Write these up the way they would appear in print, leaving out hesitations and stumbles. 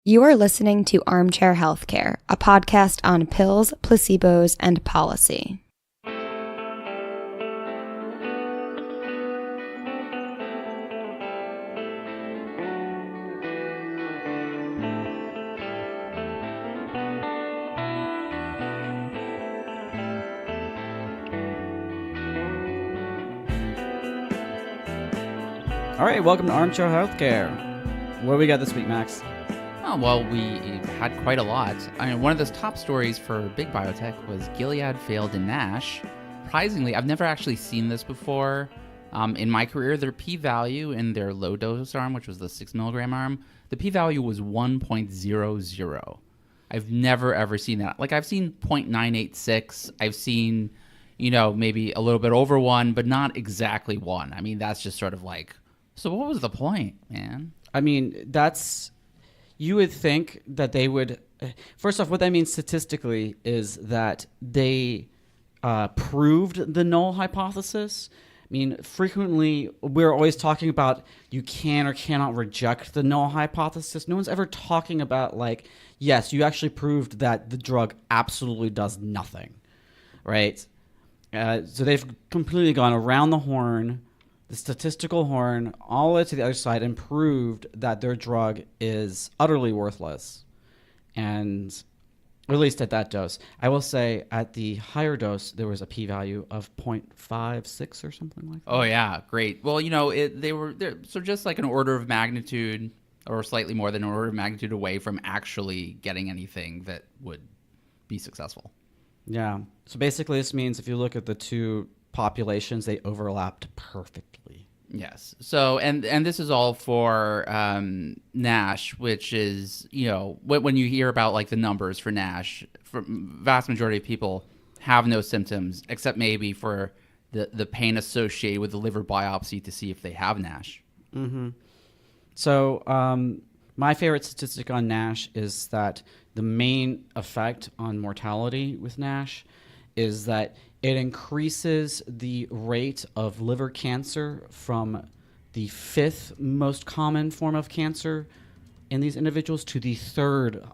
You are listening to Armchair Healthcare, a podcast on pills, placebos, and policy. All right, welcome to Armchair Healthcare. What do we got this week, Max? Oh, well, we had quite a lot. I mean, one of those top stories for big biotech was Gilead failed in NASH. Surprisingly, I've never actually seen this before. In my career, their p-value in their low-dose arm, which was the 6 milligram arm, the p-value was 1.00. I've never, ever seen that. Like, I've seen 0.986. I've seen, maybe a little bit over 1, but not exactly 1. I mean, that's just sort of like, so what was the point, man? I mean, you would think that they would, first off, what that means statistically is that they proved the null hypothesis. I mean, frequently, we're always talking about you can or cannot reject the null hypothesis. No one's ever talking about, like, yes, you actually proved that the drug absolutely does nothing, right? So they've completely gone around the horn, the statistical horn, all the way to the other side, and proved that their drug is utterly worthless. And at least at that dose. I will say at the higher dose, there was a p-value of 0.56 or something like that. Oh, yeah. Great. Well, they were so just like an order of magnitude or slightly more than an order of magnitude away from actually getting anything that would be successful. Yeah. So basically this means if you look at the two populations, they overlapped perfectly. Yes. So, and this is all for NASH, which is, when you hear about like the numbers for NASH, for vast majority of people have no symptoms except maybe for the pain associated with the liver biopsy to see if they have NASH. Mm-hmm. So my favorite statistic on NASH is that the main effect on mortality with NASH is that it increases the rate of liver cancer from the 5th most common form of cancer in these individuals to the 3rd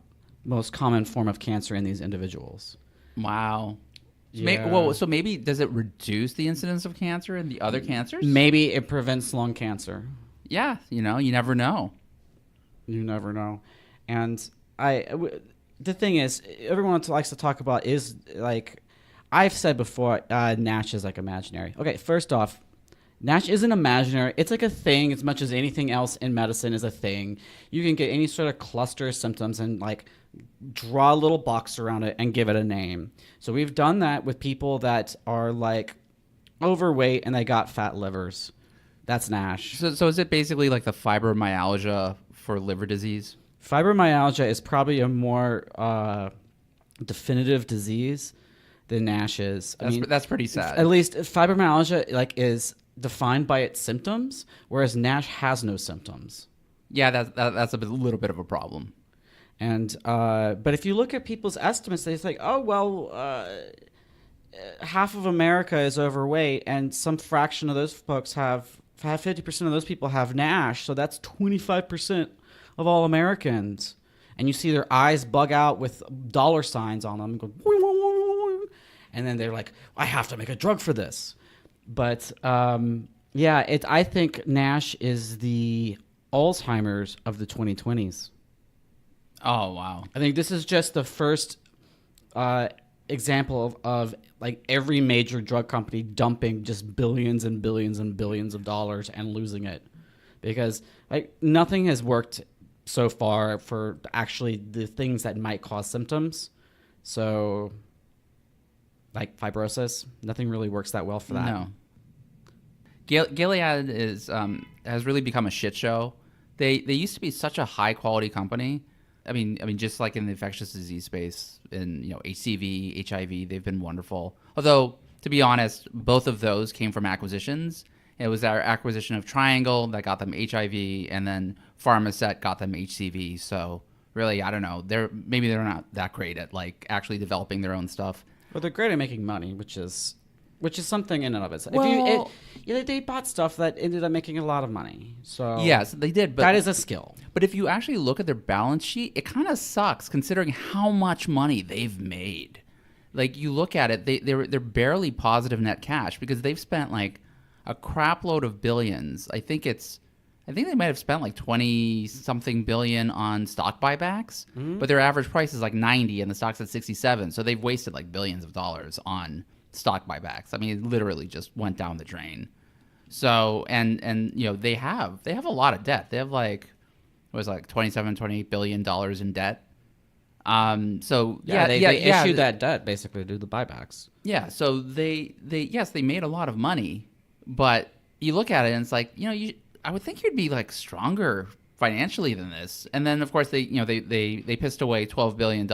most common form of cancer in these individuals. Wow. Yeah. So maybe does it reduce the incidence of cancer in the other cancers? Maybe it prevents lung cancer. Yeah, you never know. You never know. And the thing is, everyone likes to talk about is like, I've said before, NASH is like imaginary. Okay, first off, NASH isn't imaginary. It's like a thing as much as anything else in medicine is a thing. You can get any sort of cluster of symptoms and like draw a little box around it and give it a name. So we've done that with people that are like overweight and they got fat livers. That's NASH. So is it basically like the fibromyalgia for liver disease? Fibromyalgia is probably a more definitive disease than NASH is. That's pretty sad. At least fibromyalgia is defined by its symptoms, whereas NASH has no symptoms. Yeah, that's a little bit of a problem. And but if you look at people's estimates, they think, oh well, half of America is overweight, and some fraction of those folks have 50% of those people have NASH, so that's 25% of all Americans. And you see their eyes bug out with dollar signs on them, and go. And then they're like, I have to make a drug for this. But I think NASH is the Alzheimer's of the 2020s. Oh, wow. I think this is just the first example of like every major drug company dumping just billions and billions and billions of dollars and losing it. Because like nothing has worked so far for actually the things that might cause symptoms. So like fibrosis, nothing really works that well for that. No. Gilead has really become a shit show. They used to be such a high quality company. I mean, just like in the infectious disease space, in HCV, HIV, they've been wonderful. Although, to be honest, both of those came from acquisitions. It was our acquisition of Triangle that got them HIV, and then Pharmasset got them HCV. So really, I don't know. Maybe they're not that great at like actually developing their own stuff. Well, they're great at making money, which is which is something in and of itself. Well, They bought stuff that ended up making a lot of money. So yes, they did. But that is a skill. But if you actually look at their balance sheet, it kind of sucks considering how much money they've made. Like, you look at it, they're barely positive net cash because they've spent like a crap load of billions. I think they might have spent like 20 something billion on stock buybacks, but their average price is like 90 and the stock's at 67. So they've wasted like billions of dollars on stock buybacks. I mean, it literally just went down the drain. So, and they have a lot of debt. They have like, it was like 28 billion dollars in debt. They issued that debt basically to do the buybacks. Yeah. So they made a lot of money, but you look at it and it's like, I would think you'd be like stronger financially than this. And then of course they pissed away $12 billion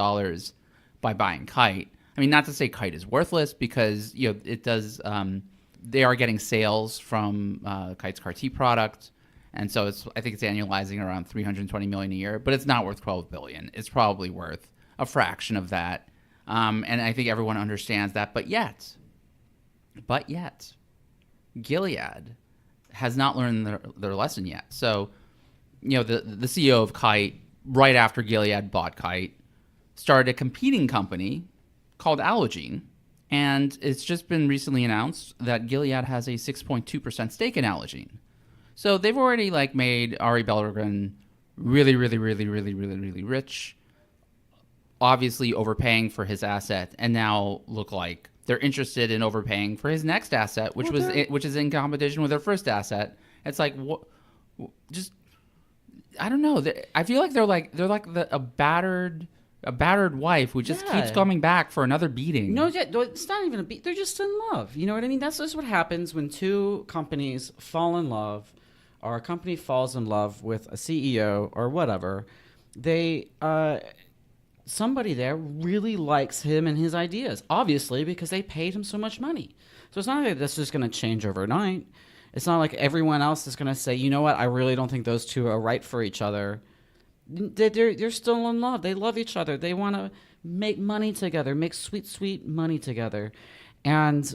by buying Kite. I mean, not to say Kite is worthless because, it does, they are getting sales from Kite's CAR-T product. And so I think it's annualizing around $320 million a year, but it's not worth $12 billion. It's probably worth a fraction of that. And I think everyone understands that. But yet, Gilead has not learned their lesson yet. So, the CEO of Kite, right after Gilead bought Kite, started a competing company called Allogene. And it's just been recently announced that Gilead has a 6.2% stake in Allogene. So they've already made Ari Belgren really, really, really, really, really, really rich, obviously overpaying for his asset, and now look like they're interested in overpaying for his next asset, which is in competition with their first asset. It's like, what? Just, I don't know. I feel like they're like a battered wife who just keeps coming back for another beating. No, it's not even a beat. They're just in love. You know what I mean? That's just what happens when two companies fall in love, or a company falls in love with a CEO or whatever. They somebody there really likes him and his ideas, obviously, because they paid him so much money. So it's not like this is going to change overnight. It's not like everyone else is going to say, you know what, I really don't think those two are right for each other. They're still in love. They love each other. They want to make money together, make sweet, sweet money together. And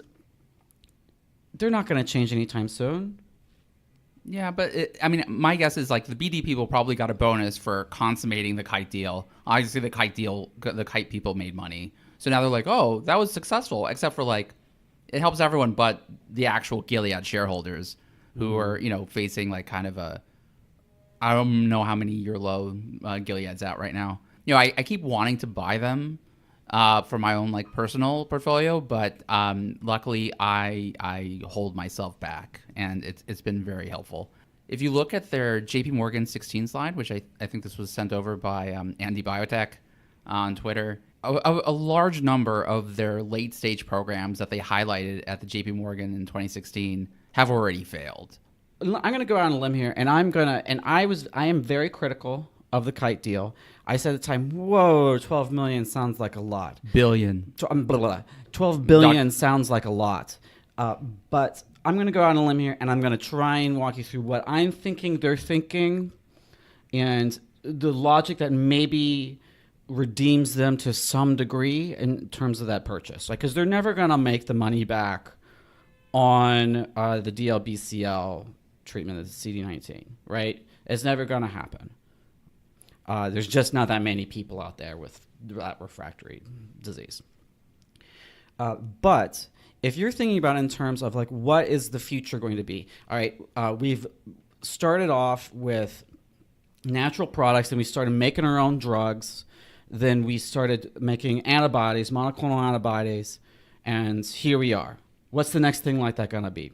they're not going to change anytime soon. Yeah, but my guess is the BD people probably got a bonus for consummating the Kite deal. Obviously, the Kite people made money. So now they're like, oh, that was successful, except for it helps everyone but the actual Gilead shareholders who are, facing kind of a, I don't know how many year low Gilead's at right now. I keep wanting to buy them for my own personal portfolio, but luckily I hold myself back, and it's been very helpful. If you look at their JP Morgan 16 slide, which I think this was sent over by Andy Biotech on Twitter, a large number of their late stage programs that they highlighted at the JP Morgan in 2016 have already failed. I'm going to go out on a limb here, and I am very critical of the Kite deal. I said at the time, whoa, 12 million sounds like a lot. Billion. 12 billion sounds like a lot. But I'm going to go out on a limb here, and I'm going to try and walk you through what I'm thinking they're thinking, and the logic that maybe redeems them to some degree in terms of that purchase. Because they're never going to make the money back on the DLBCL treatment of the CD19, right? It's never going to happen. There's just not that many people out there with that refractory disease. But if you're thinking about it in terms of what is the future going to be? All right, we've started off with natural products, and we started making our own drugs. Then we started making antibodies, monoclonal antibodies, and here we are. What's the next thing like that going to be?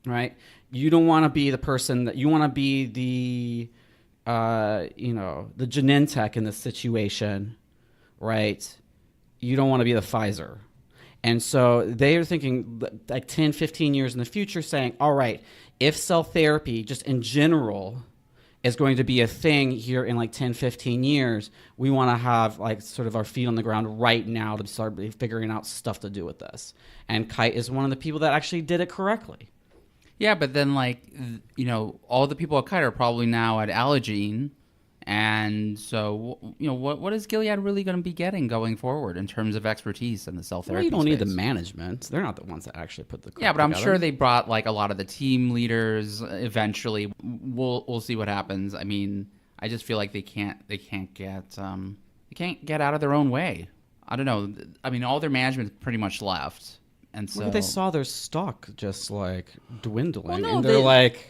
Right? You don't want to be the person that you want to be the Genentech in this situation, right? You don't want to be the Pfizer. And so they are thinking 10, 15 years in the future saying, all right, if cell therapy just in general is going to be a thing here in 10, 15 years, we want to have sort of our feet on the ground right now to start figuring out stuff to do with this. And Kite is one of the people that actually did it correctly. Yeah, but then all the people at Kite are probably now at Allogene, And so, what is Gilead really going to be getting going forward in terms of expertise in the cell therapy Well, you don't need the space? management. They're not the ones that actually put the Yeah, but I'm together. sure they brought like a lot of the team leaders eventually. We'll see what happens. I mean, I just feel like they can't get out of their own way. I don't know. I mean, all their management pretty much left, and so Well, they saw their stock just like dwindling, Well, no, and they're like,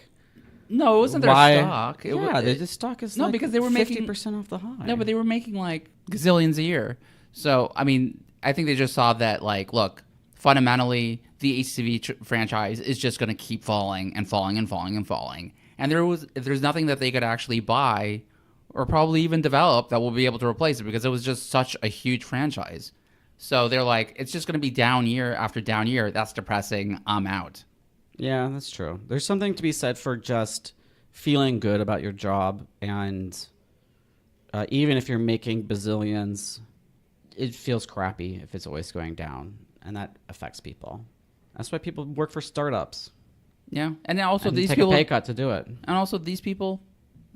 no, it wasn't their why? stock. The stock is No, like because they were making 50% off the high. No, but they were making like gazillions a year. So, I mean, I think they just saw that, like, look, fundamentally, the HCV franchise is just going to keep falling and falling and falling and falling. And there's nothing that they could actually buy or probably even develop that will be able to replace it because it was just such a huge franchise. So they're like, it's just going to be down year after down year. That's depressing. I'm out. Yeah, that's true. There's something to be said for just feeling good about your job, and even if you're making bazillions, it feels crappy if it's always going down, and that affects people. That's why people work for startups. Yeah. And then also And these take people a pay cut to do it. And also, these people,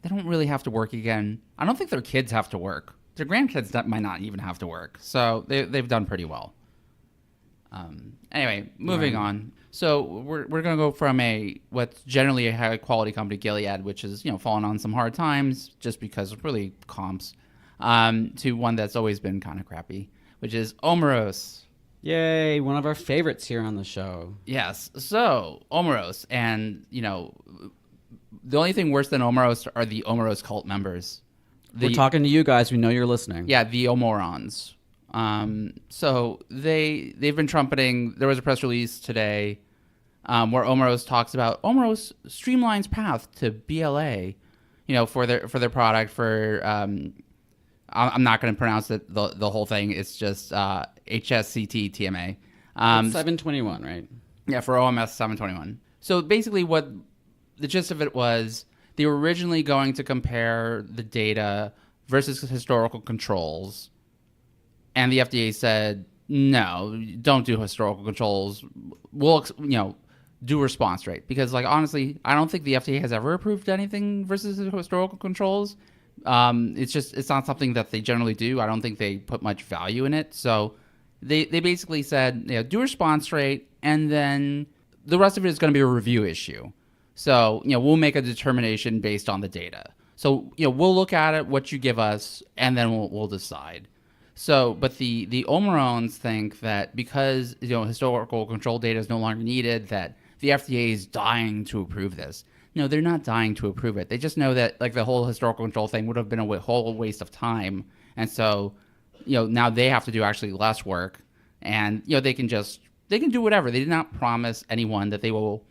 they don't really have to work again. I don't think their kids have to work. Their grandkids might not even have to work. So they've done pretty well. Anyway, moving on. So we're going to go from what's generally a high quality company, Gilead, which is fallen on some hard times just because of really comps, to one that's always been kind of crappy, which is Omeros. Yay, one of our favorites here on the show. Yes. So Omeros, and the only thing worse than Omeros are the Omeros cult members. We're talking to you guys. We know you're listening. Yeah, the Omorons. So they've been trumpeting. There was a press release today where Omeros talks about Omeros streamlines path to BLA, for their product for I'm not going to pronounce it the whole thing. It's just HSCT TMA. 721, right? Yeah, for OMS 721. So basically what the gist of it was, they were originally going to compare the data versus historical controls. And the FDA said, no, don't do historical controls. We'll, do response rate. Because, honestly, I don't think the FDA has ever approved anything versus historical controls. It's not something that they generally do. I don't think they put much value in it. So they basically said, do response rate, and then the rest of it is going to be a review issue. So, we'll make a determination based on the data. So, we'll look at it, what you give us, and then we'll decide. So, but the Omerons think that because, historical control data is no longer needed, that the FDA is dying to approve this. No, they're not dying to approve it. They just know that, the whole historical control thing would have been a whole waste of time. And so, now they have to do actually less work, and, they can do whatever. They did not promise anyone that they will,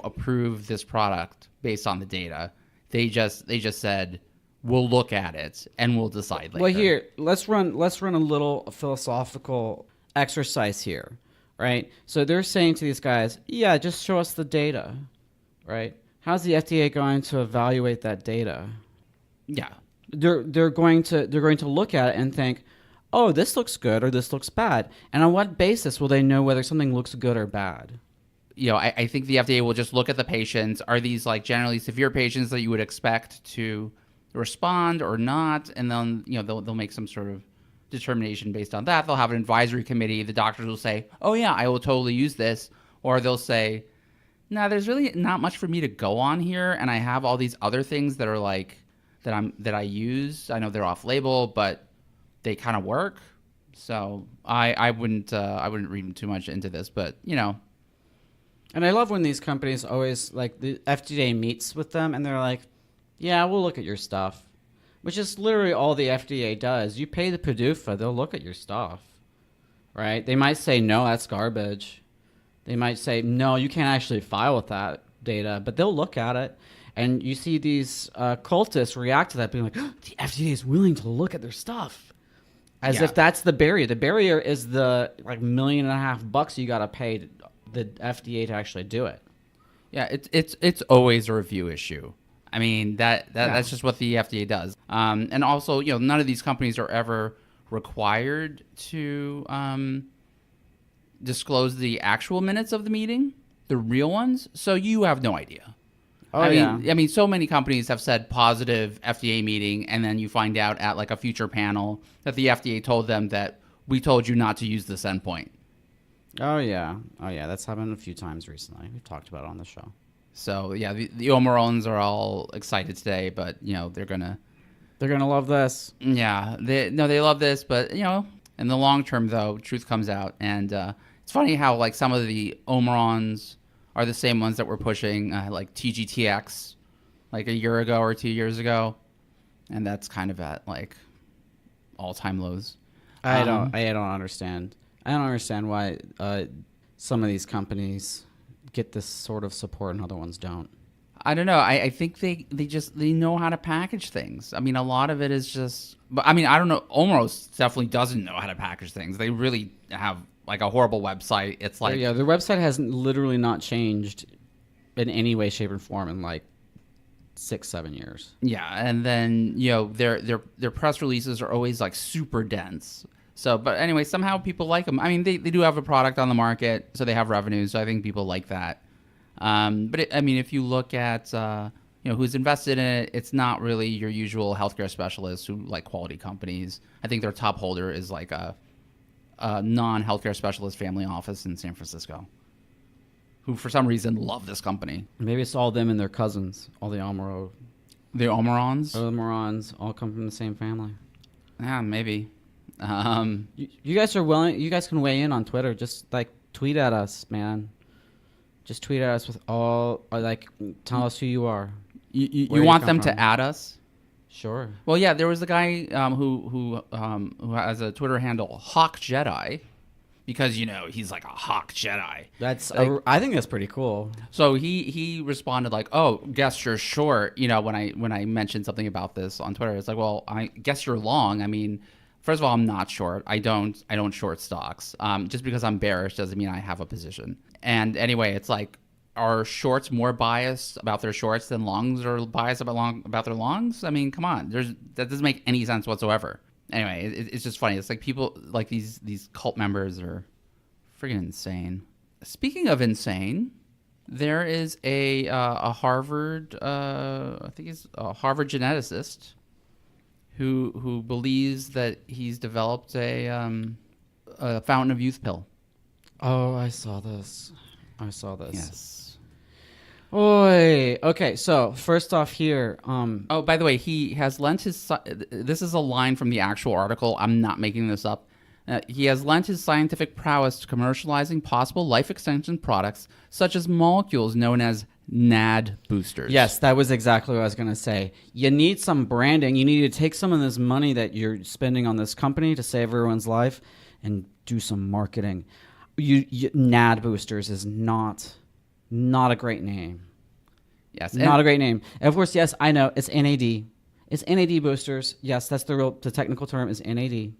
approve this product based on the data. They just said, we'll look at it and we'll decide later. Well, here, let's run a little philosophical exercise here, right? So they're saying to these guys, yeah, just show us the data, right? How's the FDA going to evaluate that data? Yeah. They're going to look at it and think, oh, this looks good or this looks bad. And on what basis will they know whether something looks good or bad? I think the FDA will just look at the patients. Are these generally severe patients that you would expect to respond or not? And then, they'll make some sort of determination based on that. They'll have an advisory committee. The doctors will say, oh yeah, I will totally use this. Or they'll say, no, there's really not much for me to go on here. And I have all these other things that are that I use. I know they're off label, but they kind of work. So I wouldn't read too much into this, but And I love when these companies always, the FDA meets with them and they're like, yeah, we'll look at your stuff. Which is literally all the FDA does. You pay the PDUFA, they'll look at your stuff. Right? They might say, no, that's garbage. They might say, no, you can't actually file with that data. But they'll look at it. And you see these cultists react to that, being like, oh, the FDA is willing to look at their stuff. As if that's the barrier. The barrier is the $1.5 million you got to pay the FDA to actually do it. Yeah, it's always a review issue. I mean, that's just what the FDA does. And also, none of these companies are ever required to disclose the actual minutes of the meeting, the real ones. So you have no idea. Oh, I mean, so many companies have said positive FDA meeting, and then you find out at like a future panel that the FDA told them that we told you not to use this endpoint. Oh yeah. That's happened a few times recently. We've talked about it on the show. So yeah, the OMERons are all excited today, but they're gonna love this. Yeah, they love this, but in the long term though, truth comes out, and it's funny how like some of the OMERons are the same ones that were pushing like TGTX like a year ago or 2 years ago, and that's kind of at like all-time lows. I don't understand. I don't understand why some of these companies get this sort of support and other ones don't. I don't know. I think they know how to package things. I mean, a lot of it is just. But I mean, I don't know. Omros definitely doesn't know how to package things. They really have like a horrible website. It's like their website has literally not changed in any way, shape, or form in like 6-7 years. Yeah, and then their press releases are always like super dense. So, but anyway, somehow people like them. I mean, they do have a product on the market, so they have revenue. So I think people like that. But if you look at who's invested in it, it's not really your usual healthcare specialists who like quality companies. I think their top holder is like a non-healthcare specialist family office in San Francisco, who for some reason love this company. Maybe it's all them and their cousins, all the OMERons. The OMERons? OMERons all come from the same family. Yeah, maybe. You guys are willing. You guys can weigh in on Twitter. Just like tweet at us, man. Just tweet at us with all, like, tell us who you are. You want them to add us? Sure. Well, yeah, there was a guy who has a Twitter handle, Hawk Jedi, because he's like a Hawk Jedi. That's I think that's pretty cool. So he responded like, "Oh, guess you're short." When I mentioned something about this on Twitter, it's like, "Well, I guess you're long." I mean, first of all, I'm not short. I don't short stocks. Just because I'm bearish doesn't mean I have a position. And anyway, it's like, are shorts more biased about their shorts than longs are biased about their longs? I mean, come on. That doesn't make any sense whatsoever. Anyway, it's just funny. It's like people like these cult members are freaking insane. Speaking of insane, there is a Harvard, I think he's a Harvard geneticist who believes that he's developed a fountain of youth pill. Oh, I saw this. Yes. Oy. Okay, so first off here. Oh, by the way, he has lent his. This is a line from the actual article. I'm not making this up. He has lent his scientific prowess to commercializing possible life extension products, such as molecules known as NAD boosters. Yes, that was exactly what I was going to say. You need some branding. You need to take some of this money that you're spending on this company to save everyone's life and do some marketing. NAD boosters is not a great name. Yes, not a great name. And of course, yes, I know it's NAD. It's NAD boosters. Yes, that's the technical term is NAD.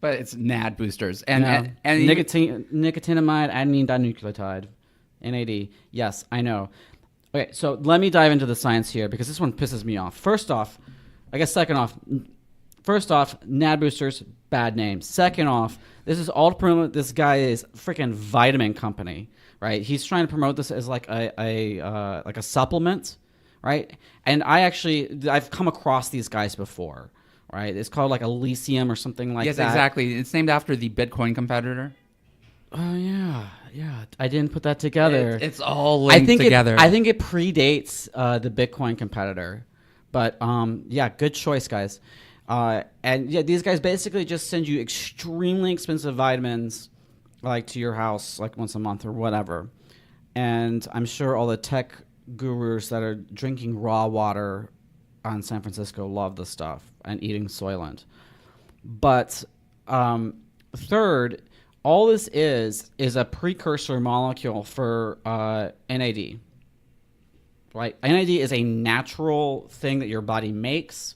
But it's NAD boosters and nicotinamide adenine dinucleotide, NAD. Yes, I know. Okay, so let me dive into the science here because this one pisses me off. First off, NAD boosters, bad name. Second off, this is all to promote this guy's freaking vitamin company, right? He's trying to promote this as like a supplement, right? And I've come across these guys before, right? It's called like Elysium or something like that. Yes, exactly. It's named after the Bitcoin competitor. Oh yeah. I didn't put that together. It's all linked together. I think it predates the Bitcoin competitor, but good choice, guys. These guys basically just send you extremely expensive vitamins, like to your house, like once a month or whatever. And I'm sure all the tech gurus that are drinking raw water on San Francisco love the stuff and eating Soylent. But third, all this is a precursor molecule for NAD. Right? NAD is a natural thing that your body makes.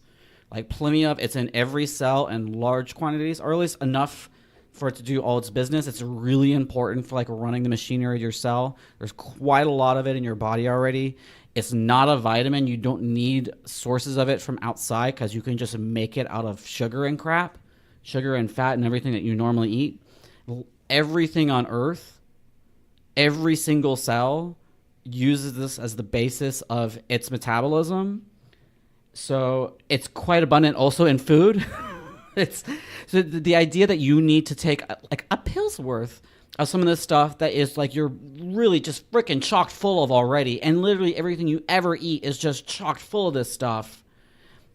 Like plenty of, it's in every cell in large quantities, or at least enough for it to do all its business. It's really important for like running the machinery of your cell. There's quite a lot of it in your body already. It's not a vitamin. You don't need sources of it from outside because you can just make it out of sugar and crap, sugar and fat and everything that you normally eat. Everything on Earth, every single cell uses this as the basis of its metabolism. So it's quite abundant also in food. It's so the idea that you need to take like a pill's worth of some of this stuff that is like you're really just freaking chocked full of already, and literally everything you ever eat is just chocked full of this stuff,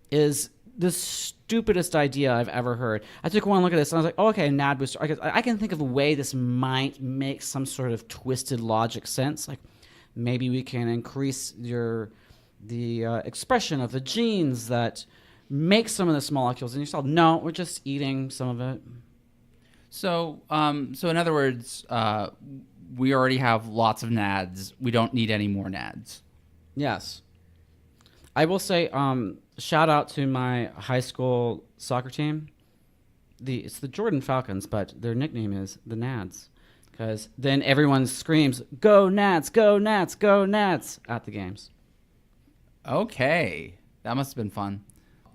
is the stupidest idea I've ever heard. I took one look at this and I was like, oh, okay, NAD booster. I can think of a way this might make some sort of twisted logic sense. Like maybe we can increase the expression of the genes that make some of the small molecules in your cell. No, we're just eating some of it. So in other words, we already have lots of NADs. We don't need any more NADs. Yes. I will say, shout out to my high school soccer team. It's the Jordan Falcons, but their nickname is the Nads. Because then everyone screams, "Go Nats, go Nats, go Nats" at the games. Okay. That must have been fun.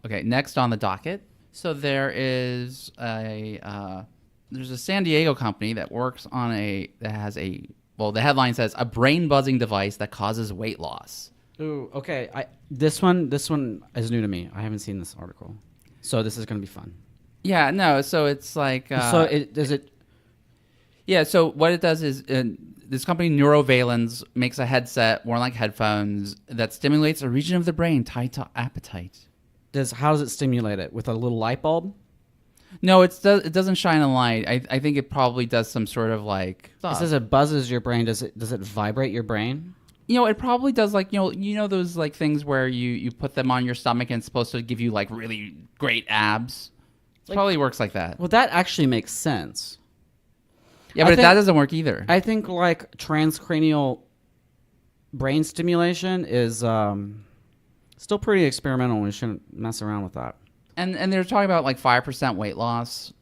Okay, next on the docket. So there's a San Diego company that works on the headline says a brain buzzing device that causes weight loss. Ooh, okay. This one is new to me. I haven't seen this article, so this is going to be fun. Yeah, no. So it's like Yeah. So what it does is this company Neurovalens makes a headset, more like headphones, that stimulates a region of the brain tied to appetite. How does it stimulate it? With a little light bulb? No, it doesn't shine a light. I think it probably does some sort of like. It says it buzzes your brain. Does it vibrate your brain? It probably does, like, those like things where you put them on your stomach and it's supposed to give you like really great abs. It probably works like that. Well, that actually makes sense. Yeah, but that doesn't work either. I think like transcranial brain stimulation is still pretty experimental. We shouldn't mess around with that. And they're talking about like 5% weight loss,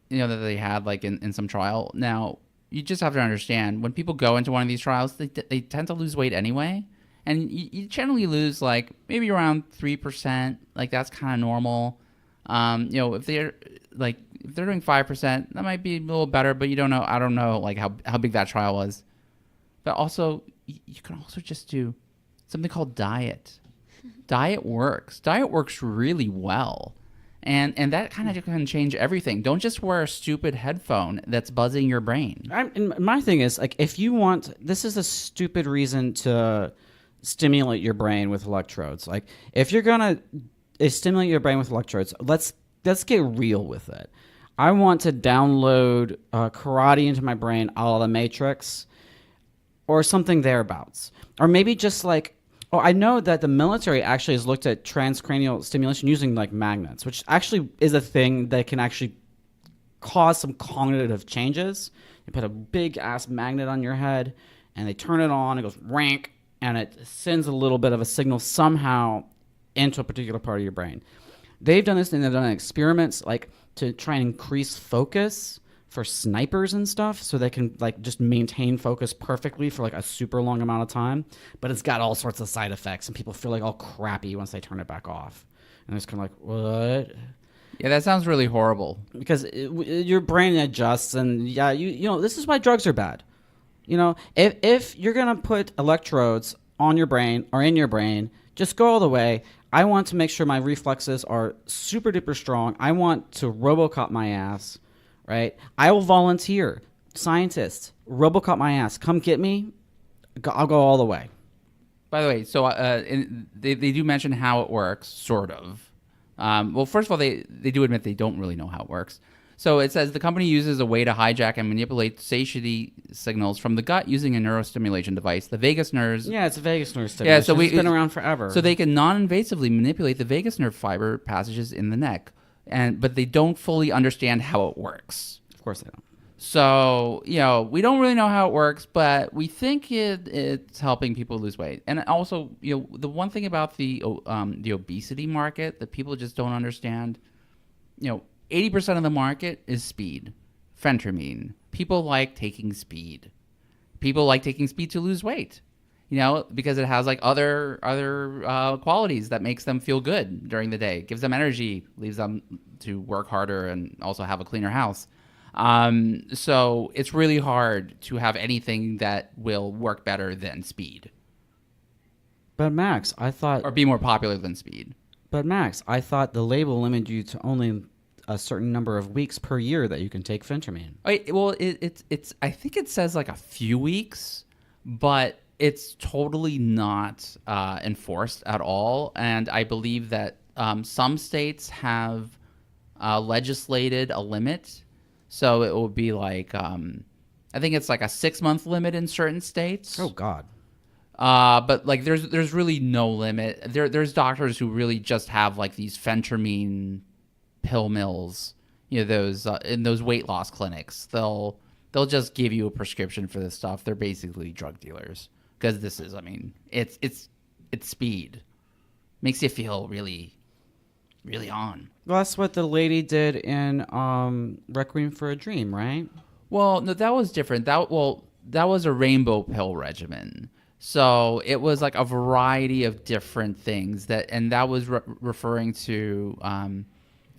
that they had like in some trial. Now, you just have to understand, when people go into one of these trials, they tend to lose weight anyway. And you generally lose like maybe around 3%. Like that's kind of normal. If they're doing 5%, that might be a little better, but you don't know. I don't know like how big that trial was. But also, you can also just do something called diet. Diet works. Diet works really well. And that kind of can change everything. Don't just wear a stupid headphone that's buzzing your brain. And my thing is, like, if you want, this is a stupid reason to stimulate your brain with electrodes. Like, if you're gonna stimulate your brain with electrodes, let's get real with it. I want to download karate into my brain, a la the Matrix, or something thereabouts, or maybe just like. Oh, I know that the military actually has looked at transcranial stimulation using like magnets, which actually is a thing that can actually cause some cognitive changes. You put a big ass magnet on your head and they turn it on, it goes rank, and it sends a little bit of a signal somehow into a particular part of your brain. They've done this and they've done experiments like to try and increase focus for snipers and stuff, so they can like just maintain focus perfectly for like a super long amount of time. But it's got all sorts of side effects, and people feel like all crappy once they turn it back off. And it's kind of like, what? Yeah, that sounds really horrible. Because your brain adjusts, and yeah, this is why drugs are bad. If you're gonna put electrodes on your brain or in your brain, just go all the way. I want to make sure my reflexes are super duper strong. I want to RoboCop my ass. Right? I will volunteer. Scientists, RoboCop my ass. Come get me. I'll go all the way. By the way, so they do mention how it works, sort of. Well, first of all, they do admit they don't really know how it works. So it says the company uses a way to hijack and manipulate satiety signals from the gut using a neurostimulation device. The vagus nerves. Yeah, it's a vagus nerve stimulation. Yeah, so it's been around forever. So they can non-invasively manipulate the vagus nerve fiber passages in the neck. But they don't fully understand how it works. Of course they don't. So, we don't really know how it works, but we think it's helping people lose weight. And also, the one thing about the obesity market that people just don't understand, 80% of the market is speed, phentermine. People like taking speed. People like taking speed to lose weight. Because it has like other qualities that makes them feel good during the day, gives them energy, leaves them to work harder and also have a cleaner house. So it's really hard to have anything that will work better than speed. But Max, I thought. or be more popular than speed. But Max, I thought the label limited you to only a certain number of weeks per year that you can take phentermine. Well, it's. I think it says like a few weeks, but it's totally not enforced at all. And I believe that some states have legislated a limit, so it will be like I think it's like a 6-month limit in certain states. Oh God. But like there's really no limit. There's doctors who really just have like these phentermine pill mills, you know, those in those weight loss clinics. They'll just give you a prescription for this stuff. They're basically drug dealers, because this is, I mean, it's speed. Makes you feel really on. Well, that's what the lady did in Requiem for a Dream, right? Well, no, that was different. That was a rainbow pill regimen. So it was like a variety of different things and that was referring to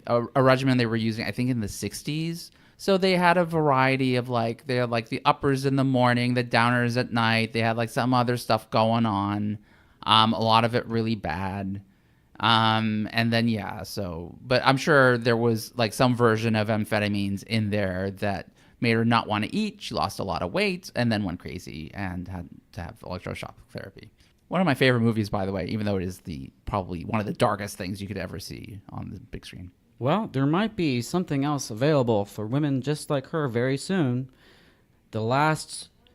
a regimen they were using, I think, in the 60s. So they had a variety of they had like the uppers in the morning, the downers at night. They had like some other stuff going on. A lot of it really bad. And then, but I'm sure there was like some version of amphetamines in there that made her not want to eat. She lost a lot of weight and then went crazy and had to have electroshock therapy. One of my favorite movies, by the way, even though it is probably one of the darkest things you could ever see on the big screen. Well, there might be something else available for women just like her very soon. The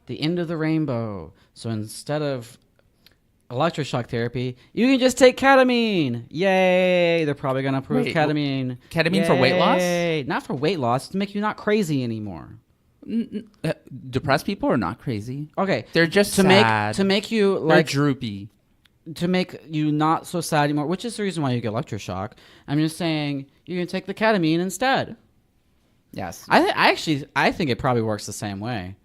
end of the rainbow. So instead of electroshock therapy, you can just take ketamine. Yay! They're probably going to approve ketamine. Ketamine Yay. For weight loss? Not for weight loss, to make you not crazy anymore. Depressed people are not crazy. Okay. They're just sad. To make you They're droopy. To make you not so sad anymore, which is the reason why you get electroshock. I'm just saying you can take the ketamine instead. Yes. I think it probably works the same way.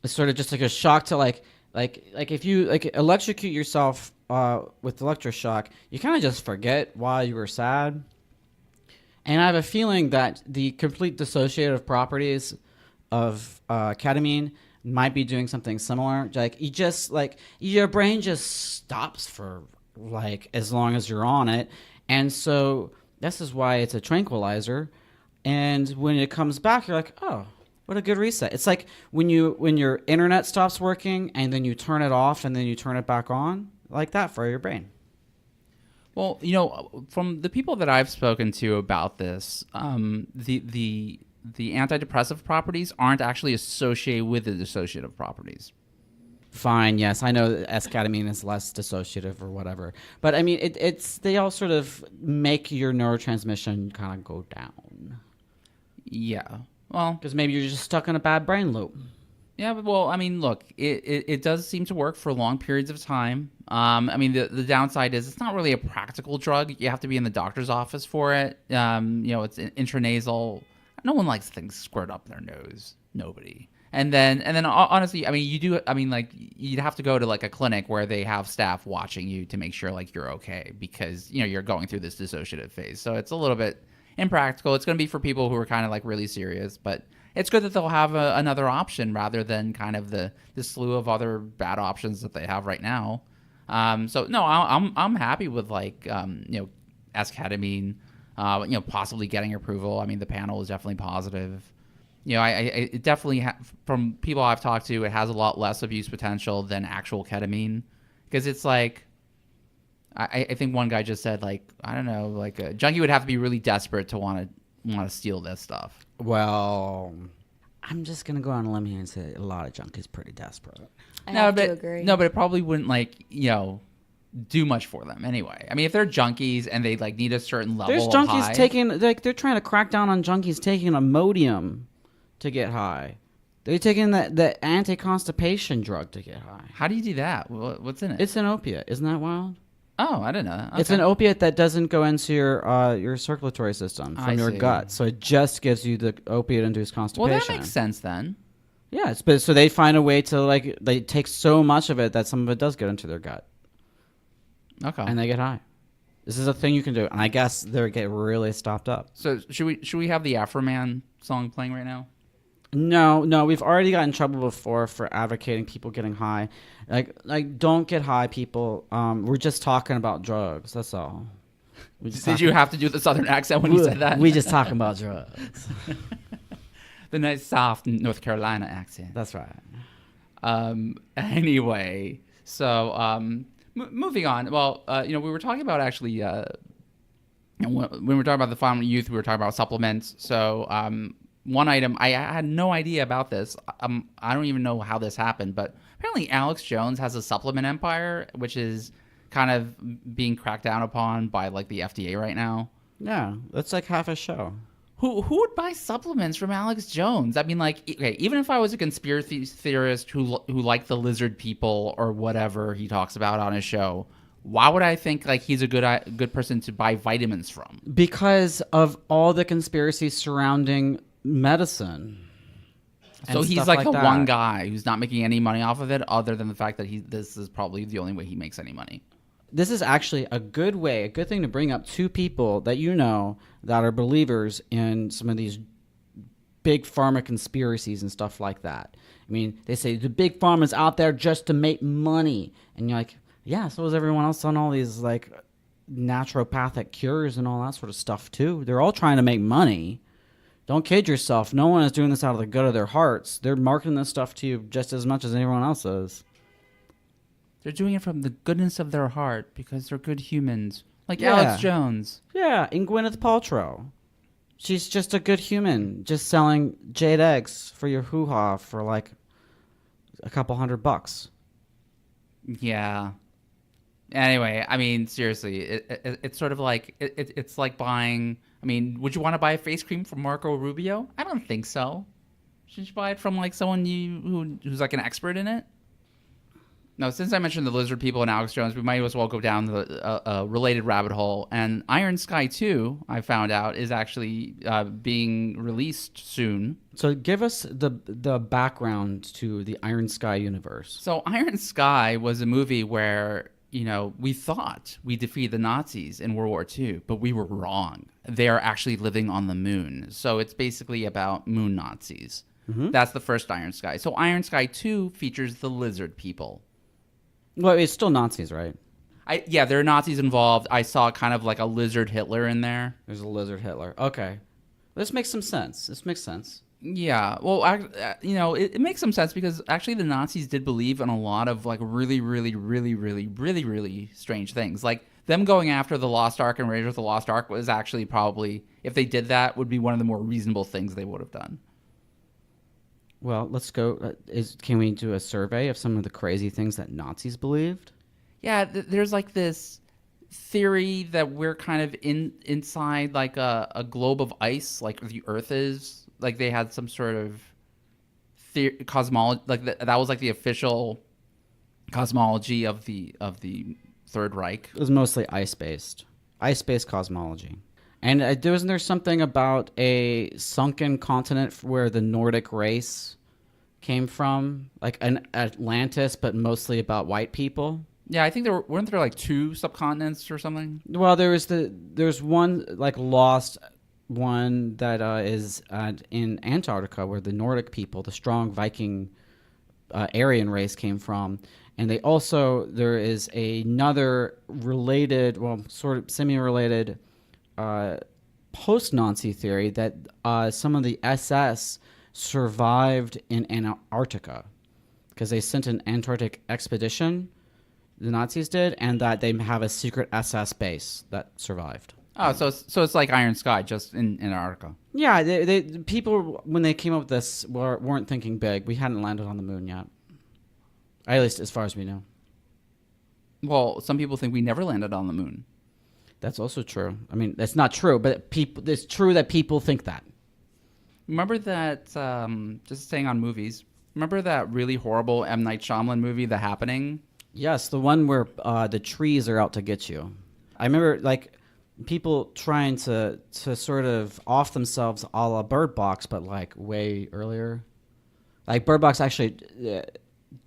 It's sort of just like a shock to like if you electrocute yourself with electroshock, you kind of just forget why you were sad. And I have a feeling that the complete dissociative properties of ketamine might be doing something similar. Like you just your brain just stops for as long as you're on it, and so this is why it's a tranquilizer. And when it comes back, you're like, oh, what a good reset. It's like when your internet stops working and then you turn it off and then you turn it back on, like that for your brain. Well, from the people that I've spoken to about this, the antidepressive properties aren't actually associated with the dissociative properties. Fine, yes, I know that esketamine is less dissociative or whatever, but I mean, they all sort of make your neurotransmission kind of go down. Yeah, well, because maybe you're just stuck in a bad brain loop. Yeah, but well, I mean, look, it does seem to work for long periods of time. I mean, the downside is it's not really a practical drug. You have to be in the doctor's office for it. It's intranasal. No one likes things squirted up their nose. Nobody. And then honestly, I mean, you'd have to go to like a clinic where they have staff watching you to make sure like you're okay, because you're going through this dissociative phase. So it's a little bit impractical. It's going to be for people who are kind of like really serious, but it's good that they'll have another option rather than kind of the slew of other bad options that they have right now. So no, I'm happy with esketamine, possibly getting approval. I mean, the panel is definitely positive. I definitely from people I've talked to, it has a lot less abuse potential than actual ketamine, because it's like, I think one guy just said, like, I don't know, like a junkie would have to be really desperate to want to steal this stuff. Well, I'm just gonna go on a limb here and say a lot of junkies pretty desperate. I have to agree. No, but it probably wouldn't do much for them anyway. I mean, if they're junkies and they like need a certain level, there's of junkies high, taking they're trying to crack down on junkies taking Imodium to get high. They're taking the anti-constipation drug to get high. How do you do that? What's in it? It's an opiate. Isn't that wild? Oh, I didn't know. Okay. It's an opiate that doesn't go into your circulatory system from your gut, so it just gives you the opiate-induced constipation. Well, that makes sense then. Yeah, so they find a way to they take so much of it that some of it does get into their gut. Okay. And they get high. This is a thing you can do, and I guess they get really stopped up. So should we have the Afro Man song playing right now? No, we've already gotten in trouble before for advocating people getting high. Like don't get high, people. We're just talking about drugs. That's all. Did you have to do the Southern accent when you said that? We just talking about drugs. The nice soft North Carolina accent. That's right. Anyway, so moving on. Well, we were talking about actually when we were talking about the farm youth, we were talking about supplements. So one item I had no idea about this. I don't even know how this happened, but apparently Alex Jones has a supplement empire, which is kind of being cracked down upon by like the FDA right now. Yeah, that's like half a show. Who would buy supplements from Alex Jones? I mean, like, okay, even if I was a conspiracy theorist who liked the lizard people or whatever he talks about on his show, why would I think like he's a good person to buy vitamins from? Because of all the conspiracies surrounding medicine. So he's like the one guy who's not making any money off of it, other than the fact that this is probably the only way he makes any money. This is actually a good thing to bring up two people that you know that are believers in some of these big pharma conspiracies and stuff like that. I mean, they say the big pharma's out there just to make money. And you're like, yeah, so is everyone else on all these like naturopathic cures and all that sort of stuff too. They're all trying to make money. Don't kid yourself. No one is doing this out of the good of their hearts. They're marketing this stuff to you just as much as anyone else is. They're doing it from the goodness of their heart because they're good humans. Like Alex Jones. Yeah, and Gwyneth Paltrow. She's just a good human, just selling jade eggs for your hoo-ha for like a couple $100. Yeah. Anyway, I mean, seriously, it's sort of like, it's like buying, I mean, would you want to buy a face cream from Marco Rubio? I don't think so. Should you buy it from like someone who's like an expert in it? No, since I mentioned the lizard people and Alex Jones, we might as well go down the related rabbit hole. And Iron Sky 2, I found out, is actually being released soon. So give us the background to the Iron Sky universe. So Iron Sky was a movie where, we thought we defeated the Nazis in World War II, but we were wrong. They are actually living on the moon. So it's basically about moon Nazis. Mm-hmm. That's the first Iron Sky. So Iron Sky 2 features the lizard people. Well, it's still Nazis, right? Yeah, there are Nazis involved. I saw kind of like a lizard Hitler in there. There's a lizard Hitler. Okay. This makes some sense. Yeah. Well, it makes some sense because actually the Nazis did believe in a lot of like really, really, really, really, really, really strange things. Like them going after the Lost Ark and Raiders of the Lost Ark was actually probably, if they did that, would be one of the more reasonable things they would have done. Well, let's go. Can we do a survey of some of the crazy things that Nazis believed? Yeah, there's like this theory that we're kind of inside like a globe of ice, like the Earth is. Like they had some sort of cosmology, like that was like the official cosmology of the Third Reich. It was mostly ice-based cosmology. And wasn't there something about a sunken continent where the Nordic race came from? Like an Atlantis, but mostly about white people? Yeah, I think weren't there like two subcontinents or something? Well, there's one like lost one that is in Antarctica where the Nordic people, the strong Viking Aryan race came from. And there is another related, well, sort of semi-related post-Nazi theory that some of the SS survived in Antarctica because they sent an Antarctic expedition, the Nazis did, and that they have a secret SS base that survived. Oh, so it's like Iron Sky, just in Antarctica. Yeah, they people, when they came up with this, weren't thinking big. We hadn't landed on the moon yet, at least as far as we know. Well, some people think we never landed on the moon. That's also true. I mean, that's not true, but it's true that people think that. Remember that, just staying on movies, remember that really horrible M. Night Shyamalan movie, The Happening? Yes, the one where the trees are out to get you. I remember, like, people trying to sort of off themselves a la Bird Box, but, like, way earlier. Like, Bird Box actually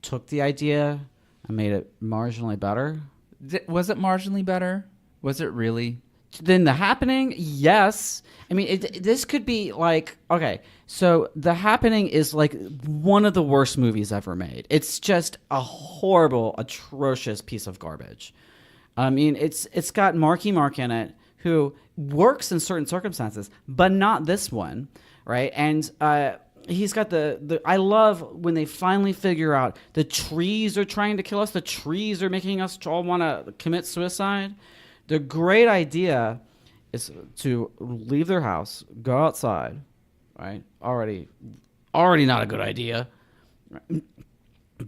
took the idea and made it marginally better. Was it marginally better? Was it really? Then The Happening, yes. I mean, this could be like, okay, so The Happening is like one of the worst movies ever made. It's just a horrible, atrocious piece of garbage. I mean, it's got Marky Mark in it, who works in certain circumstances, but not this one, right? And he's got the I love when they finally figure out the trees are trying to kill us. The trees are making us all want to commit suicide. The great idea is to leave their house, go outside, right? Already not a good idea.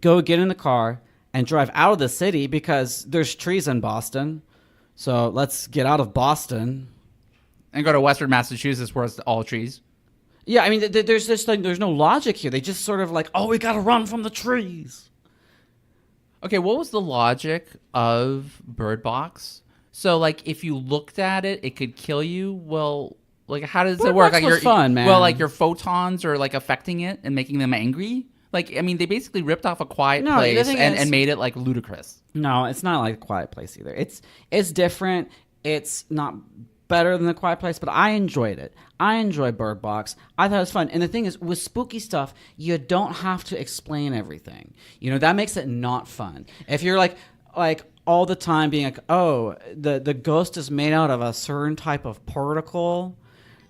Go get in the car and drive out of the city because there's trees in Boston. So let's get out of Boston and go to Western Massachusetts where it's all trees. Yeah, I mean, there's this thing. There's no logic here. They just sort of like, oh, we got to run from the trees. Okay, what was the logic of Bird Box? So, like, if you looked at it, it could kill you. Well, like, how does it work? Box Like, was fun, man. Well, like, your photons are like affecting it and making them angry. Like, I mean, they basically ripped off A Quiet Place and made it like ludicrous. No, it's not like A Quiet Place either. It's different. It's not better than The Quiet Place, but I enjoyed it. I enjoyed Bird Box. I thought it was fun. And the thing is, with spooky stuff, you don't have to explain everything. You know, that makes it not fun. If you're like all the time being like, oh, the ghost is made out of a certain type of particle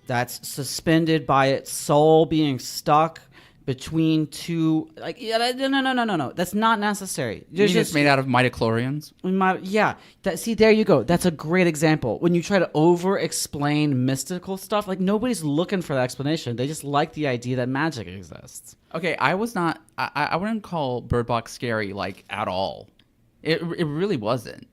that's suspended by its soul being stuck between two, like, yeah, no. That's not necessary. You mean it's made out of midichlorians? See, there you go. That's a great example. When you try to over-explain mystical stuff, like, nobody's looking for that explanation. They just like the idea that magic exists. Okay, I wouldn't call Bird Box scary, like, at all. It really wasn't.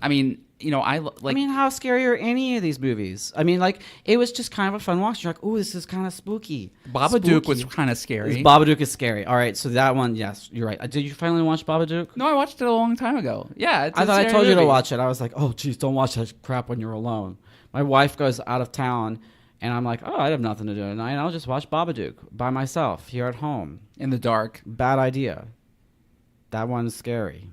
I mean, you know, how scary are any of these movies? I mean, like, it was just kind of a fun watch. You're like, ooh, this is kind of spooky. Babadook was kind of scary. Babadook is scary. All right, so that one, yes, you're right. Did you finally watch Babadook? No, I watched it a long time ago. Yeah, I thought I told you to watch it. I was like, oh, geez, don't watch that crap when you're alone. My wife goes out of town, and I'm like, oh, I have nothing to do tonight. I'll just watch Babadook by myself here at home. In the dark. Bad idea. That one's scary.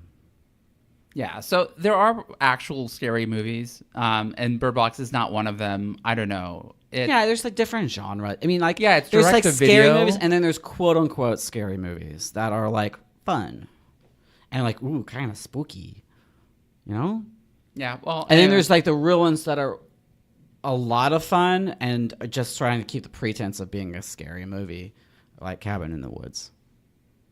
Yeah, so there are actual scary movies, and Bird Box is not one of them. I don't know. There's like different genres. I mean, like, it's there's like scary video movies, and then there's quote unquote scary movies that are like fun and like, ooh, kind of spooky, you know? Yeah. Well, and then there's like the real ones that are a lot of fun and just trying to keep the pretense of being a scary movie, like Cabin in the Woods.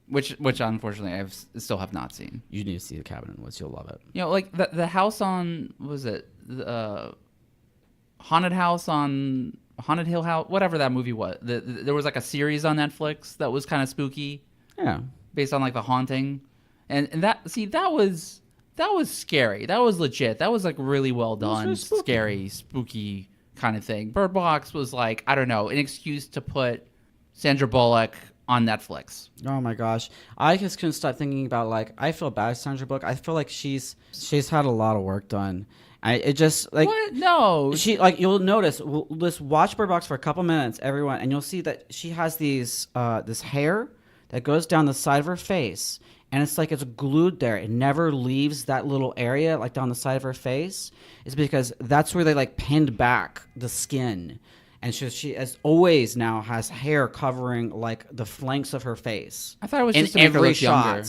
Which unfortunately I still have not seen. You need to see The Cabin in the Woods. You'll love it. You know, like the house on, what was it? Haunted House on Haunted Hill House, whatever that movie was. There was like a series on Netflix that was kind of spooky. Yeah. Based on like The Haunting. And that was scary. That was legit. That was like really well done. Scary, spooky kind of thing. Bird Box was like, I don't know, an excuse to put Sandra Bullock on Netflix. Oh my gosh. I just couldn't stop thinking about, like, I feel bad Sandra Bullock. I feel like she's had a lot of work done. It just like, what? No. She, like, you'll notice, let's watch Bird Box for a couple minutes, everyone, and you'll see that she has these this hair that goes down the side of her face, and it's like it's glued there. It never leaves that little area, like down the side of her face. It's because that's where they like pinned back the skin. And she, as always, now has hair covering like the flanks of her face. I thought it was just to make her look younger.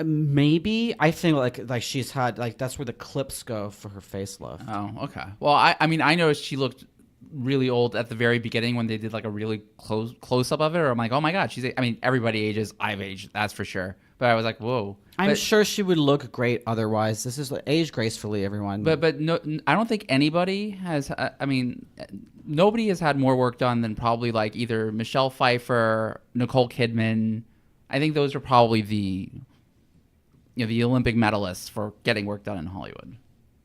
Maybe I think like she's had like that's where the clips go for her facelift. Oh, okay. Well, I mean I noticed she looked really old at the very beginning when they did like a really close up of it. Or I'm like, oh my god, I mean everybody ages. I've aged, that's for sure. But I was like, whoa. I'm sure she would look great otherwise. This is age gracefully, everyone. But no, I don't think anybody has. I mean, nobody has had more work done than probably like either Michelle Pfeiffer, Nicole Kidman. I think those are probably the Olympic medalists for getting work done in Hollywood.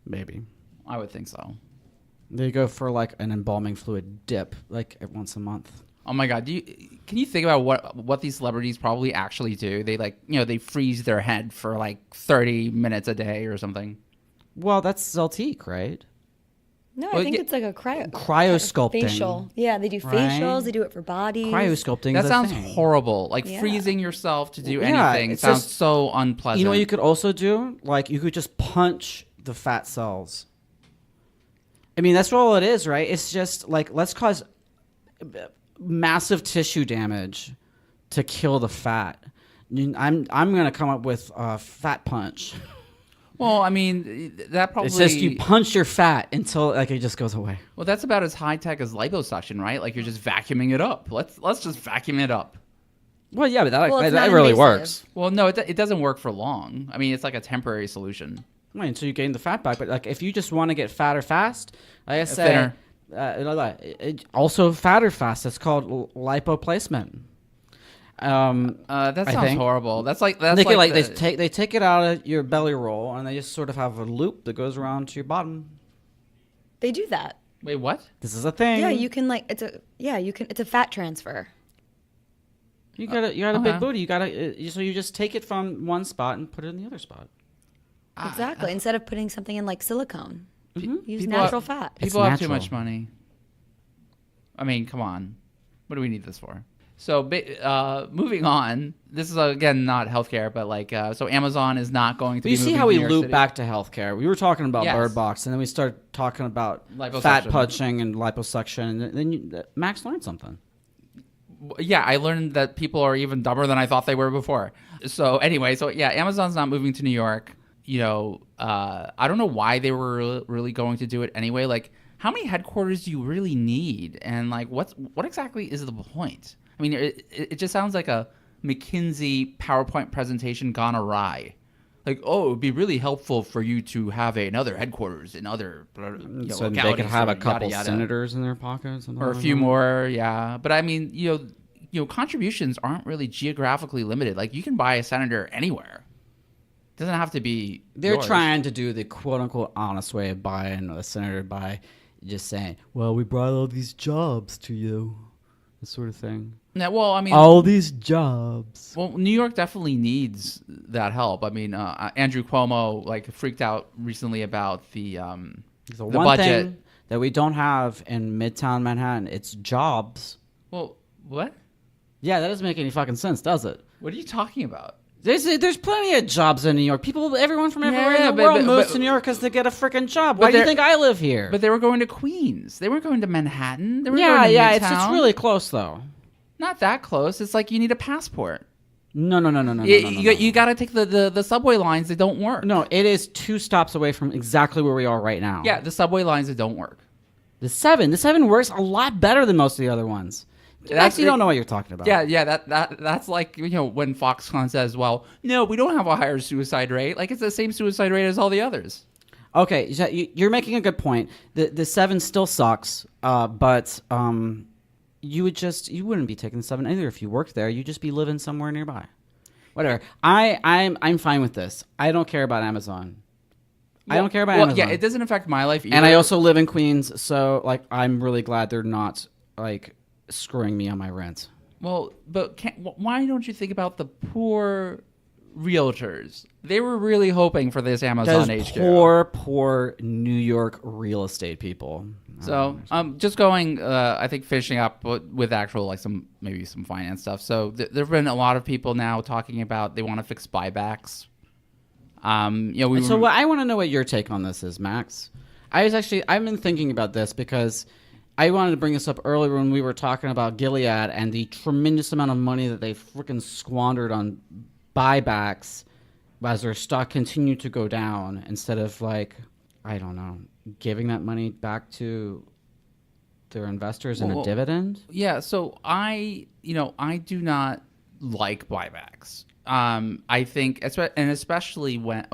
Maybe. I would think so. They go for like an embalming fluid dip like once a month. Oh my god! Can you think about what these celebrities probably actually do? They they freeze their head for like 30 minutes a day or something. Well, that's Zeltique, right? No, I think it's like a cryosculpting. Facial. Yeah, they do facials. Right? They do it for bodies. Cryosculpting. That sounds horrible. Like freezing yourself to do anything sounds so unpleasant. You know what you could also do? Like you could just punch the fat cells. I mean, that's all it is, right? It's just like, let's cause massive tissue damage to kill the fat. I'm going to come up with a fat punch. Well, I mean, that probably... It's just you punch your fat until like it just goes away. Well, that's about as high-tech as liposuction, right? Like you're just vacuuming it up. Let's just vacuum it up. Well, yeah, but that it's really non-invasive. works. Well, no, it doesn't work for long. I mean, it's like a temporary solution. Right, until you gain the fat back. But like, if you just want to get fatter fast, like I said, also fatter fast. It's called lipoplacement. That sounds horrible. That's they take it out of your belly roll and they just sort of have a loop that goes around to your bottom. They do that. Wait, what? This is a thing. Yeah, you can it's a fat transfer. You got a big booty. So you just take it from one spot and put it in the other spot. Exactly. Instead of putting something in like silicone, use people natural fat. People have too much money. I mean, come on. What do we need this for? So moving on, this is again not healthcare, but like so Amazon is not going to. But you be see moving how to we New York loop City. back to healthcare. We were talking about Yes. Bird Box, and then we started talking about Liposuction. fat punching and liposuction, and then Max learned something. Yeah, I learned that people are even dumber than I thought they were before. So anyway, Amazon's not moving to New York. I don't know why they were really going to do it anyway. Like, how many headquarters do you really need, and like what exactly is the point? I mean, it just sounds like a McKinsey PowerPoint presentation gone awry. Like, oh, it would be really helpful for you to have another headquarters in other So they could have a couple senators in their pockets, or a few more. Yeah, but I mean, contributions aren't really geographically limited. Like, you can buy a senator anywhere. It doesn't have to be. They're yours. trying to do the quote unquote honest way of buying a senator by just saying, "Well, we brought all these jobs to you," that sort of thing. Yeah, well, I mean, all these jobs. Well, New York definitely needs that help. I mean, Andrew Cuomo freaked out recently about the one budget thing that we don't have in Midtown Manhattan. It's jobs. Well, what? Yeah, that doesn't make any fucking sense, does it? What are you talking about? There's plenty of jobs in New York. Everyone from everywhere in the world moves to New York because they get a freaking job. Why do you think I live here? But they were going to Queens. They weren't going to Manhattan. They were going to Midtown. It's really close though. Not that close. It's like you need a passport. No. You got to take the subway lines that don't work. No, it is 2 stops away from exactly where we are right now. Yeah, the subway lines that don't work. The 7 works a lot better than most of the other ones. You actually don't know what you're talking about. Yeah. That's like when Foxconn says, "Well, no, we don't have a higher suicide rate." Like, it's the same suicide rate as all the others. Okay, so you're making a good point. The 7 still sucks, but you wouldn't be taking the 7 either if you worked there. You'd just be living somewhere nearby. Whatever. I'm fine with this. I don't care about Amazon. I don't care about Amazon. Yeah, it doesn't affect my life either. And I also live in Queens, so like I'm really glad they're not like screwing me on my rent. Well, but why don't you think about the poor realtors? They were really hoping for this Amazon HQ. Poor New York real estate people. So, just going, I think finishing up with actual some finance stuff. So there have been a lot of people now talking about they want to fix buybacks. I want to know what your take on this is, Max. I've been thinking about this because I wanted to bring this up earlier when we were talking about Gilead and the tremendous amount of money that they freaking squandered on buybacks as their stock continued to go down instead of giving that money back to their investors in a dividend. Yeah, so I do not like buybacks. I think, and especially when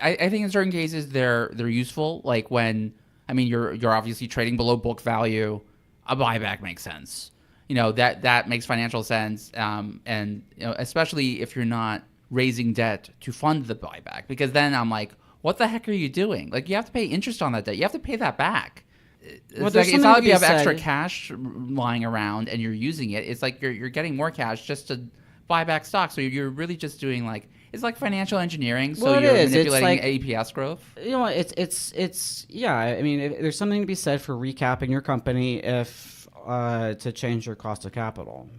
I think in certain cases they're useful. Like when you're obviously trading below book value, a buyback makes sense. That makes financial sense. And especially if you're not raising debt to fund the buyback, because then I'm like, what the heck are you doing? Like, you have to pay interest on that debt. You have to pay that back. It's not like you have extra cash lying around and you're using it. It's like you're getting more cash just to buy back stock. So you're really just doing it's like financial engineering. So you're manipulating EPS growth. It's I mean, there's something to be said for recapping your company if to change your cost of capital.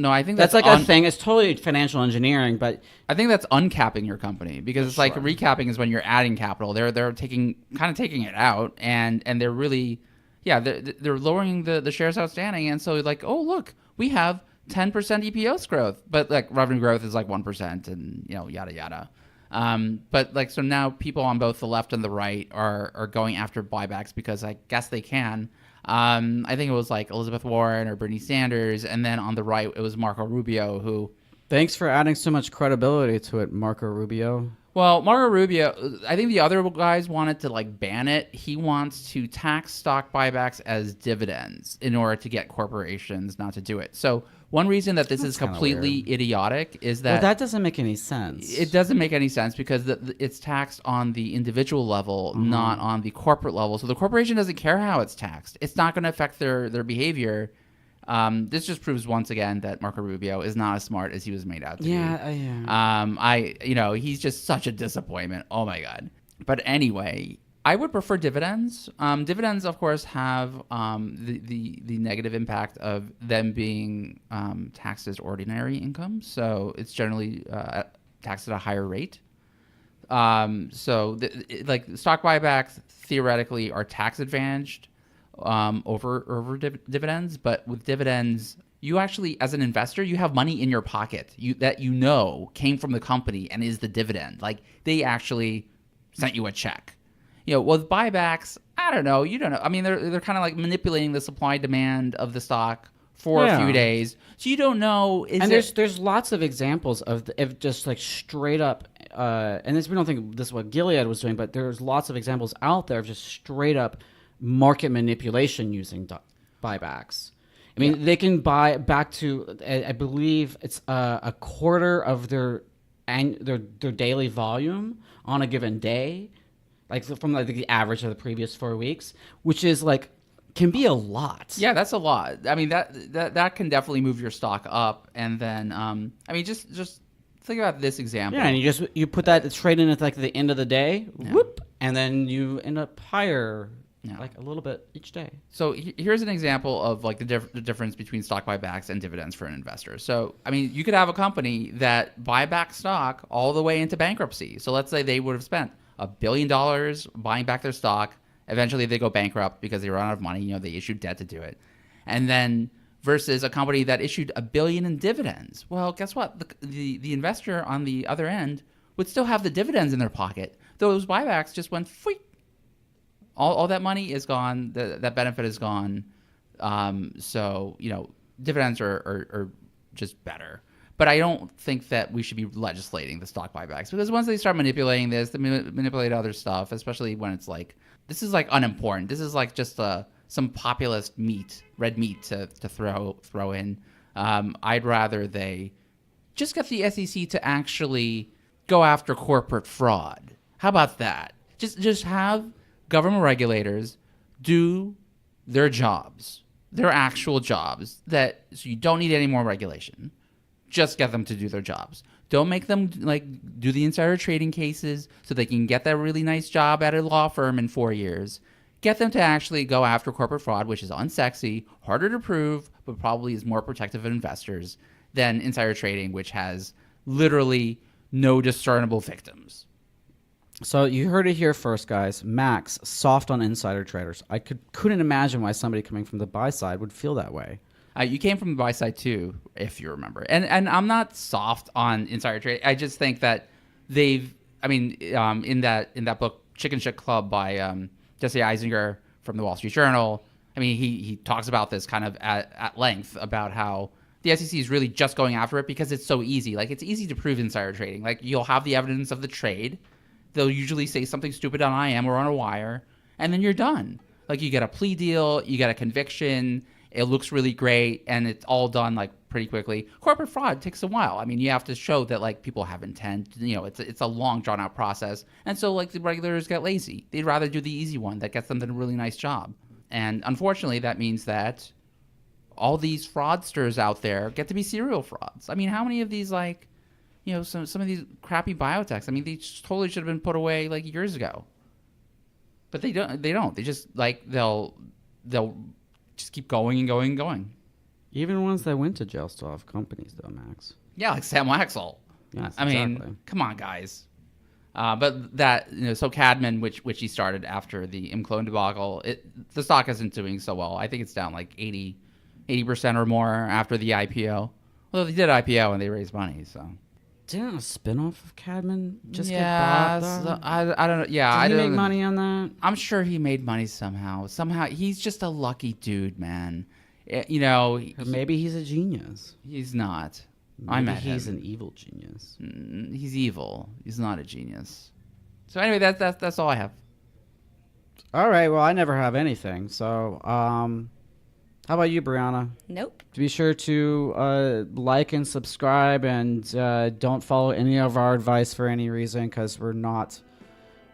No, I think that's like a thing. It's totally financial engineering, but I think that's uncapping your company, because it's like recapping is when you're adding capital. They're taking it out, and they're really, they're lowering the shares outstanding, and so like, oh look, we have 10% EPS growth, but like revenue growth is like 1%, and yada yada. But like, so now people on both the left and the right are going after buybacks because I guess they can. I think it was like Elizabeth Warren or Bernie Sanders, and then on the right it was Marco Rubio, who... Thanks for adding so much credibility to it, Marco Rubio. Well, Marco Rubio, I think the other guys wanted to like ban it. He wants to tax stock buybacks as dividends in order to get corporations not to do it. So one reason that this is completely idiotic is that... Well, that doesn't make any sense. It doesn't make any sense because it's taxed on the individual level, not on the corporate level. So the corporation doesn't care how it's taxed. It's not going to affect their behavior. This just proves once again that Marco Rubio is not as smart as he was made out to be. He's just such a disappointment. Oh my God. But anyway, I would prefer dividends. Dividends, of course, have the negative impact of them being taxed as ordinary income. So it's generally taxed at a higher rate. Like stock buybacks theoretically are tax advantaged over dividends, but with dividends, you actually, as an investor, you have money in your pocket that came from the company and is the dividend. Like they actually sent you a check. With buybacks, I don't know. You don't know. I mean, they're kind of like manipulating the supply demand of the stock for a few days, so you don't know. There's lots of examples of just like straight up. And we don't think this is what Gilead was doing, but there's lots of examples out there of just straight up market manipulation using buybacks. I mean, they can buy back to, I believe it's a quarter of their daily volume on a given day, like from like the average of the previous 4 weeks, which is like can be a lot. Yeah, that's a lot. I mean, that can definitely move your stock up, and then I mean, just think about this example. Yeah, and you put that trade in at like the end of the day, whoop, and then you end up higher. Like a little bit each day. So here's an example of like the difference between stock buybacks and dividends for an investor. So, I mean, you could have a company that buy back stock all the way into bankruptcy. So let's say they would have spent $1 billion buying back their stock. Eventually they go bankrupt because they run out of money. They issued debt to do it. And then versus a company that issued $1 billion in dividends. Well, guess what? The investor on the other end would still have the dividends in their pocket. Those buybacks just went freak. All that money is gone. That benefit is gone. So dividends are just better. But I don't think that we should be legislating the stock buybacks, because once they start manipulating this, they manipulate other stuff, especially when it's like, this is like unimportant. This is like just some populist red meat to throw in. I'd rather they just get the SEC to actually go after corporate fraud. How about that? Just have government regulators do their jobs, their actual jobs, so you don't need any more regulation. Just get them to do their jobs. Don't make them like do the insider trading cases so they can get that really nice job at a law firm in 4 years. Get them to actually go after corporate fraud, which is unsexy, harder to prove, but probably is more protective of investors than insider trading, which has literally no discernible victims. So you heard it here first, guys. Max, soft on insider traders. I couldn't imagine why somebody coming from the buy side would feel that way. You came from the buy side too, if you remember. And I'm not soft on insider trading. I just think that in that book, Chicken Shit Club by Jesse Eisinger from the Wall Street Journal, I mean, he talks about this kind of at length about how the SEC is really just going after it because it's so easy. Like, it's easy to prove insider trading. Like, you'll have the evidence of the trade. They'll usually say something stupid on IM or on a wire, and then you're done. Like, you get a plea deal, you get a conviction, it looks really great, and it's all done like pretty quickly. Corporate fraud takes a while. I mean, you have to show that like people have intent. It's a long drawn out process, and so like the regulators get lazy. They'd rather do the easy one that gets them a really nice job. And unfortunately, that means that all these fraudsters out there get to be serial frauds. I mean, how many of these some of these crappy biotechs, I mean, they totally should have been put away like years ago. But they don't. They just like they'll just keep going and going and going. Even ones that went to jail still have companies, though, Max. Yeah, like Sam Waxel. Yes, I mean, come on, guys. But that, so Cadman, which he started after the Imclone debacle, the stock isn't doing so well. I think it's down like 80% or more after the IPO. Well, they did IPO and they raised money, so. Didn't a spinoff of Cadman just get Yeah, bought, though? so I don't know. Yeah, Did he I don't make money on that? I'm sure he made money somehow. He's just a lucky dude, man. Or maybe he's a genius. He's not. Maybe I met he's him. an evil genius. He's evil. He's not a genius. So anyway, that's all I have. All right. Well, I never have anything. So, how about you, Brianna? Nope. Be sure to like and subscribe, and don't follow any of our advice for any reason, because we're not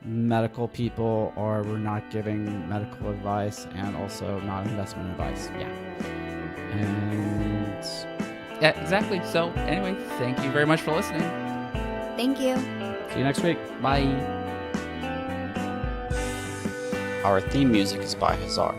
medical people, or we're not giving medical advice, and also not investment advice. Yeah. And Yeah, exactly. So anyway, thank you very much for listening. Thank you. see you next week. Bye. Our theme music is by Hazar.